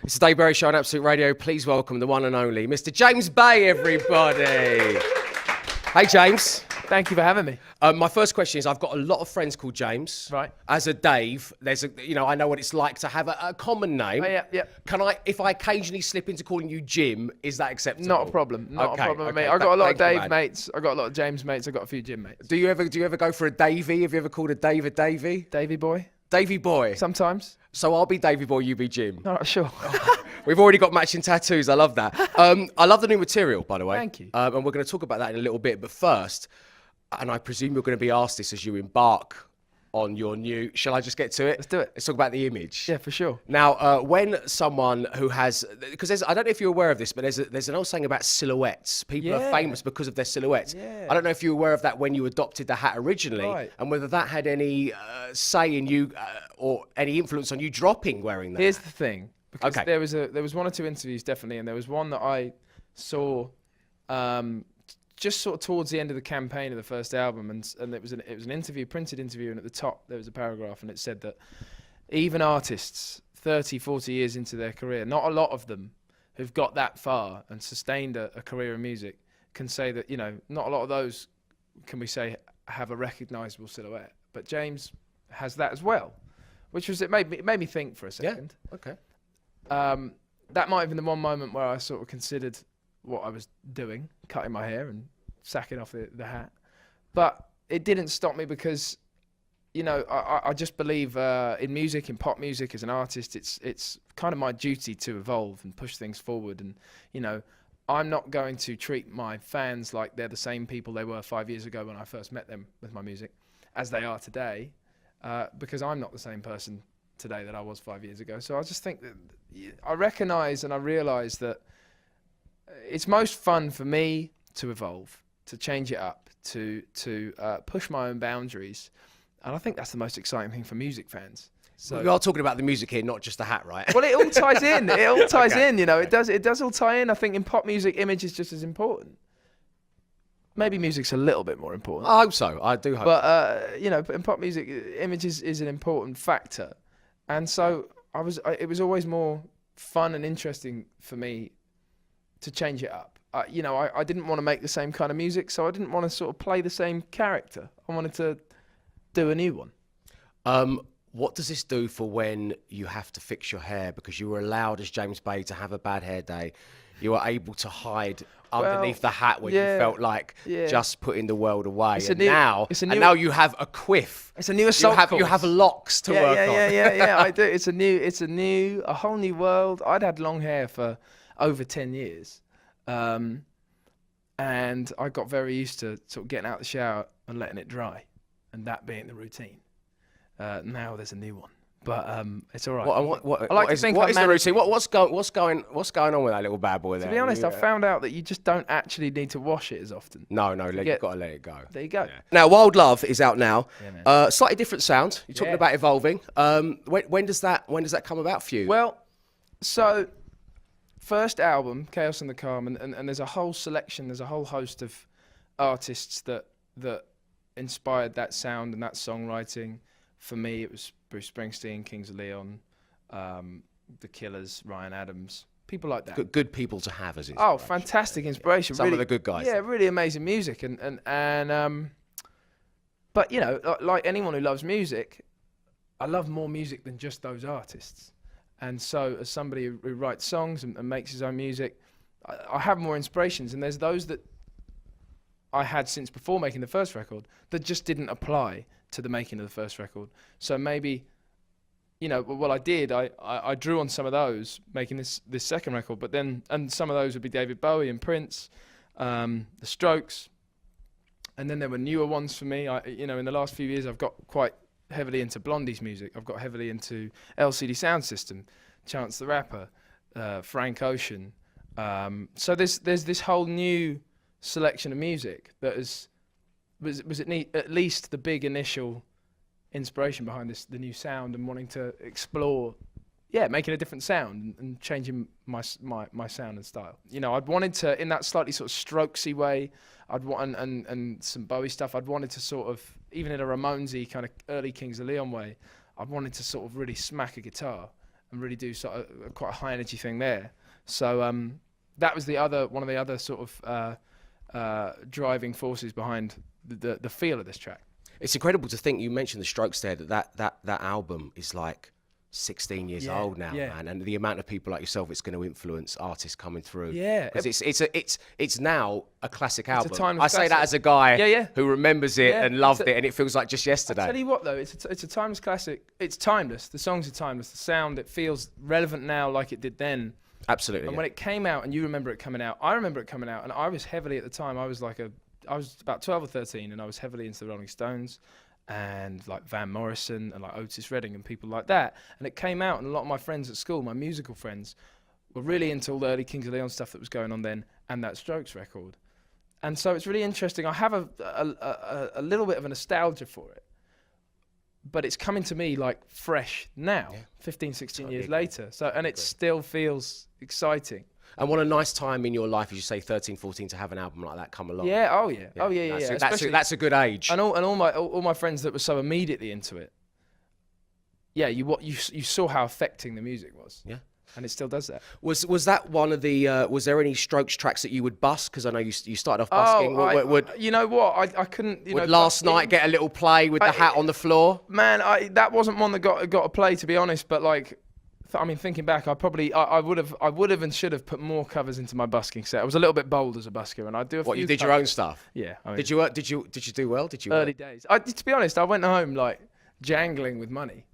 It's the Dave Berry Show on Absolute Radio. Please welcome the one and only Mr. James Bay, everybody. Hey, James. Thank you for having me. My first question is, I've got a lot of friends called James. Right. As a Dave, I know what it's like to have a common name. Oh, yeah. If I occasionally slip into calling you Jim, is that acceptable? Not a problem. Not a problem, mate. I got a lot of Dave mates. I got a lot of James mates. I got a few Jim mates. Do you ever go for a Davey? Have you ever called a Dave a Davey? Davey boy. Davey boy. Sometimes. So I'll be Davey boy, you be Jim. All right, sure. We've already got matching tattoos. I love that. I love the new material, by the way. Thank you. And we're going to talk about that in a little bit. But first, and I presume you're going to be asked this as you embark on your new... Shall I just get to it? Let's do it. Let's talk about the image. Yeah, for sure. Now, when someone who has... Because I don't know if you're aware of this, but there's an old saying about silhouettes. People are famous because of their silhouettes. Yeah. I don't know if you were aware of that when you adopted the hat originally, Right. and whether that had any say in you or any influence on you dropping wearing that. Here's the thing. Because Okay. there was one or two interviews, definitely, and there was one that I saw just sort of towards the end of the campaign of the first album, and it was an interview, printed interview, and at the top there was a paragraph, and it said that even artists 30, 40 years into their career, not a lot of them who've got that far and sustained a career in music can say that, not a lot of those, can we say, have a recognisable silhouette. But James has that as well, which was, it made me think for a second. Yeah, okay. That might have been the one moment where I sort of considered what I was doing, cutting my hair and sacking off the hat. But it didn't stop me because, I just believe in music, in pop music as an artist, it's kind of my duty to evolve and push things forward. And, I'm not going to treat my fans like they're the same people they were 5 years ago when I first met them with my music as they are today, because I'm not the same person today that I was 5 years ago. So I just think that I recognise and I realise that it's most fun for me to evolve, to change it up, to push my own boundaries, and I think that's the most exciting thing for music fans. So We are talking about the music here, not just the hat, right? well, it all ties in. It all ties Okay. in. It does all tie in. I think in pop music, image is just as important. Maybe music's a little bit more important. I hope so. I do hope. But in pop music, image is an important factor, and so it was always more fun and interesting for me to change it up. I didn't want to make the same kind of music, so I didn't want to sort of play the same character. I wanted to do a new one. What does this do for when you have to fix your hair? Because you were allowed as James Bay to have a bad hair day. You were able to hide underneath the hat when you felt like just putting the world away. Now you have a quiff. It's a new assault You have locks to work on. Yeah. I do. It's a whole new world. I'd had long hair for over 10 years. And I got very used to sort of getting out of the shower and letting it dry, and that being the routine. Now there's a new one, but it's all right. What is the routine? What's going on with that little bad boy there? To be honest, I found out that you just don't actually need to wash it as often. No, you've got to let it go. There you go. Yeah. Now, Wild Love is out now. Yeah, man. Slightly different sound. You're talking about evolving. When does that come about for you? Well, so first album, Chaos and the Calm, and there's a whole selection, there's a whole host of artists that inspired that sound and that songwriting. For me, it was Bruce Springsteen, Kings of Leon, The Killers, Ryan Adams, people like that. Good people to have as Oh, inspiration. fantastic inspiration! Some really, of the good guys. Yeah, really amazing music, but like anyone who loves music, I love more music than just those artists. And so, as somebody who writes songs and makes his own music, I have more inspirations. And there's those that I had since before making the first record that just didn't apply to the making of the first record. So maybe, I did. I drew on some of those making this second record, but then, and some of those would be David Bowie and Prince, The Strokes, and then there were newer ones for me. In the last few years, I've got quite heavily into Blondie's music. I've got heavily into LCD Sound System, Chance the Rapper, Frank Ocean. So there's this whole new selection of music that was at least the big initial inspiration behind the new sound and wanting to explore, making a different sound and changing my sound and style. I'd wanted to, in that slightly sort of strokesy way, and some Bowie stuff, I'd wanted to sort of, even in a Ramonesy kind of early Kings of Leon way, I wanted to sort of really smack a guitar and really do sort of quite a high energy thing there. So that was one of the other sort of driving forces behind the feel of this track. It's incredible to think, you mentioned the Strokes there, that album is like 16 years old now, man, and the amount of people like yourself it's going to influence artists coming through. Yeah, because it's now a classic album. It's a timeless I say classic. that as a guy who remembers it and loved it, and it feels like just yesterday. I tell you what though, it's a timeless classic. It's timeless. The songs are timeless. The sound, it feels relevant now like it did then. Absolutely. And when it came out, and you remember it coming out, I remember it coming out, and I was heavily at the time. I was about 12 or 13, and I was heavily into the Rolling Stones and like Van Morrison and like Otis Redding and people like that. And it came out, and a lot of my friends at school, my musical friends, were really into all the early Kings of Leon stuff that was going on then, and that Strokes record. And so it's really interesting. I have a little bit of a nostalgia for it, but it's coming to me like fresh now, 15, 16 years later. So, and it still feels exciting. And what a nice time in your life, as you say, 13, 14, to have an album like that come along. Yeah, oh yeah. That's a good age. And all my friends that were so immediately into it. Yeah, you saw how affecting the music was. Yeah. And it still does that. Was that one of the? Was there any Strokes tracks that you would bust? Because I know you started off busking. You know what? I couldn't. Would Last Night get a little play with the hat on the floor? Man, that wasn't one that got a play, to be honest. But like, I mean, thinking back, I would have and should have put more covers into my busking set. I was a little bit bold as a busker, and I do a few. What, you did your own stuff? Yeah. I mean, did you do well? Did you? Early days. To be honest, I went home like jangling with money.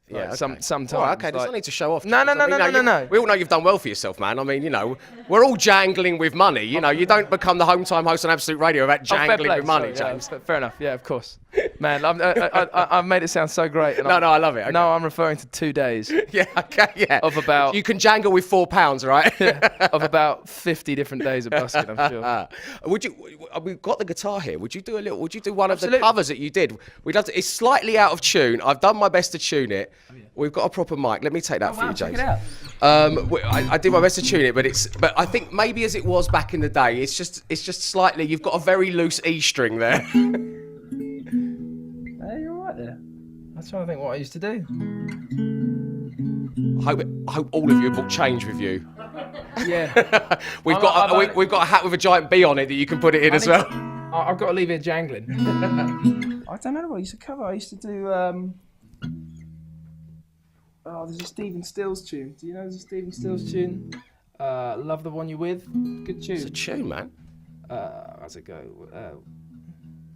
Like, yeah, sometimes. Oh, okay, there's no need to show off. No. We all know you've done well for yourself, man. I mean, we're all jangling with money. You don't become the home time host on Absolute Radio about jangling with money, James. Yeah, fair enough. Yeah, of course. Man, I've made it sound so great. And no, I love it. Okay. No, I'm referring to 2 days. Yeah, okay, yeah. Of about... You can jangle with £4, right? Yeah, of about 50 different days of busking, I'm sure. We've got the guitar here. Would you do one of the covers that you did? It's slightly out of tune. I've done my best to tune it. Oh, yeah. We've got a proper mic. Let me take that for you, James. Check it out. I did my best to tune it, but I think maybe as it was back in the day, it's just slightly. You've got a very loose E string there. Hey, you're right there. I was trying to think what I used to do. I hope all of you have brought change with you. Yeah. we've got a hat with a giant bee on it that you can put it in as well. I've got to leave it jangling. I don't know what I used to cover. I used to do. There's a Stephen Stills tune. Do you know there's a Stephen Stills tune? Love the One You're With. Good tune. It's a tune, man. How's it go?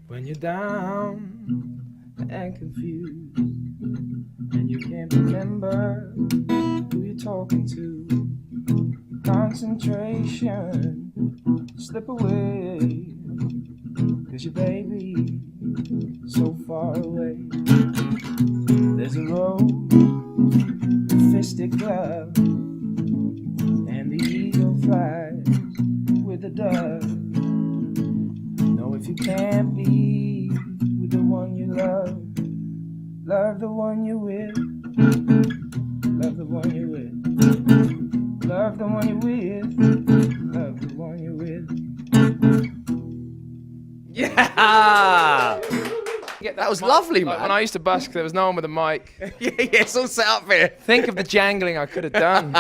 When you're down and confused and you can't remember who you're talking to, concentration slip away, 'cause your baby so far away. There's a road, a fisted glove, and the eagle flies with the dove. No, if you can't be with the one you love, love the one you're with. Love the one you're with. Love the one you're with. Love the one you're with. Yeah! That was lovely, man. When I used to busk, there was no one with a mic. yeah, it's all set up here. Think of the jangling I could have done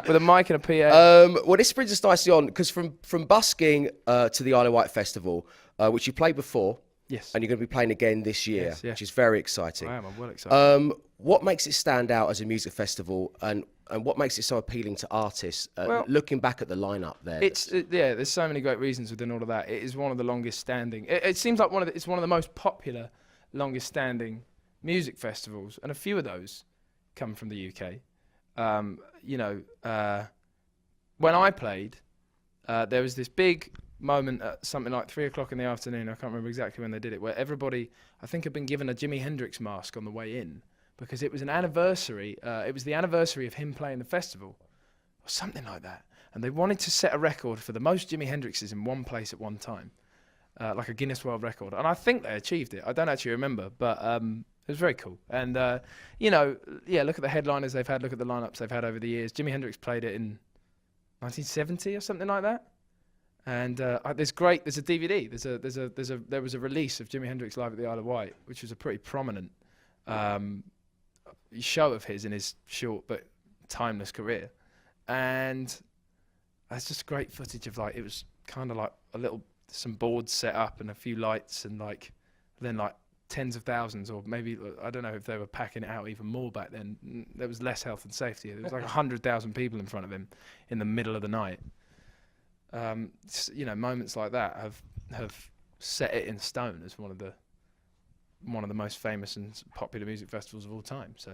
with a mic and a PA. Well, this brings us nicely on, because from busking to the Isle of Wight Festival, which you played before, yes, and you're going to be playing again this year, yes. which is very exciting. I'm well excited. What makes it stand out as a music festival, and what makes it so appealing to artists? Looking back at the lineup there, there's so many great reasons within all of that. It is one of the longest standing. It seems like it's one of the most popular, longest standing music festivals, and a few of those come from the UK. When I played, there was this big moment at something like 3 o'clock in the afternoon. I can't remember exactly when they did it, where everybody, I think, had been given a Jimi Hendrix mask on the way in, because it was an anniversary. It was the anniversary of him playing the festival, or something like that. And they wanted to set a record for the most Jimi Hendrixes in one place at one time, like a Guinness World Record. And I think they achieved it. I don't actually remember, but it was very cool. And, look at the headliners they've had, look at the lineups they've had over the years. Jimi Hendrix played it in 1970 or something like that. And there's a DVD. There was a release of Jimi Hendrix live at the Isle of Wight, which was a pretty prominent show of his in his short but timeless career. And that's just great footage of like, it was kind of like some boards set up and a few lights, and like then like tens of thousands, or maybe, I don't know if they were packing it out even more back then. There was less health and safety. There was like 100,000 people in front of him in the middle of the night. You know, moments like that have set it in stone as one of the most famous and popular music festivals of all time. So.